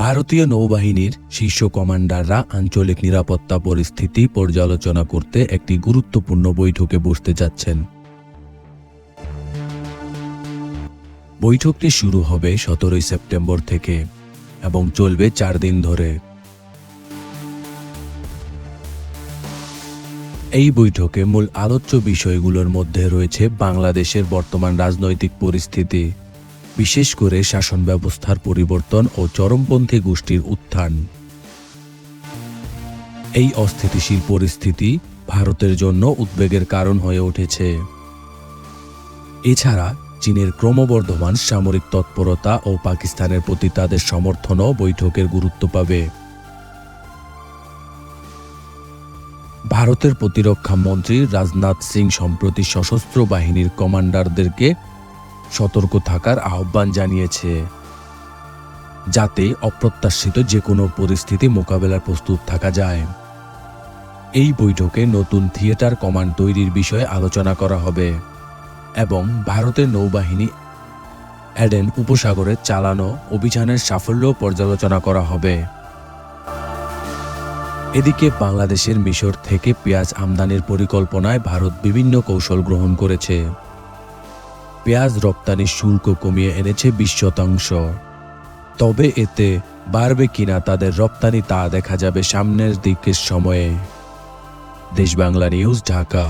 ভারতীয় নৌবাহিনীর শীর্ষ কমান্ডাররা আঞ্চলিক নিরাপত্তা পরিস্থিতি পর্যালোচনা করতে একটি গুরুত্বপূর্ণ বৈঠকে বসতে যাচ্ছেন। বৈঠকটি শুরু হবে 17 সেপ্টেম্বর থেকে এবং চলবে 4 দিন ধরে। এই বৈঠকে মূল আলোচ্য বিষয়গুলোর মধ্যে রয়েছে বাংলাদেশের বর্তমান রাজনৈতিক পরিস্থিতি, বিশেষ করে শাসন ব্যবস্থার পরিবর্তন ও চরমপন্থী গোষ্ঠীর উত্থান। এই অস্থিতিশীল পরিস্থিতি ভারতের জন্য উদ্বেগের কারণ হয়ে উঠেছে। এছাড়া চীনের ক্রমবর্ধমান সামরিক তৎপরতা ও পাকিস্তানের প্রতি তাদের সমর্থনও বৈঠকের গুরুত্ব পাবে। ভারতের প্রতিরক্ষা মন্ত্রী রাজনাথ সিং সম্প্রতি সশস্ত্র বাহিনীর কমান্ডারদেরকে সতর্ক থাকার আহ্বান জানিয়েছে, যাতে অপ্রত্যাশিত যে কোনো পরিস্থিতি মোকাবেলার প্রস্তুত থাকা যায়। এই বৈঠকে নতুন থিয়েটার কমান্ড তৈরির বিষয়ে আলোচনা করা হবে এবং ভারতের নৌবাহিনী এডেন উপসাগরে চালানো অভিযানের সাফল্য পর্যালোচনা করা হবে। এদিকে বাংলাদেশের মিশর থেকে পেঁয়াজ আমদানির পরিকল্পনায় ভারত বিভিন্ন কৌশল গ্রহণ করেছে। পেঁয়াজ রপ্তানির শুল্ক কমিয়ে এনেছে 20%। তবে এতে বাড়বে কিনা তাদের রপ্তানি তা দেখা যাবে সামনের দিকের সময়ে। দেশ বাংলা নিউজ, ঢাকা।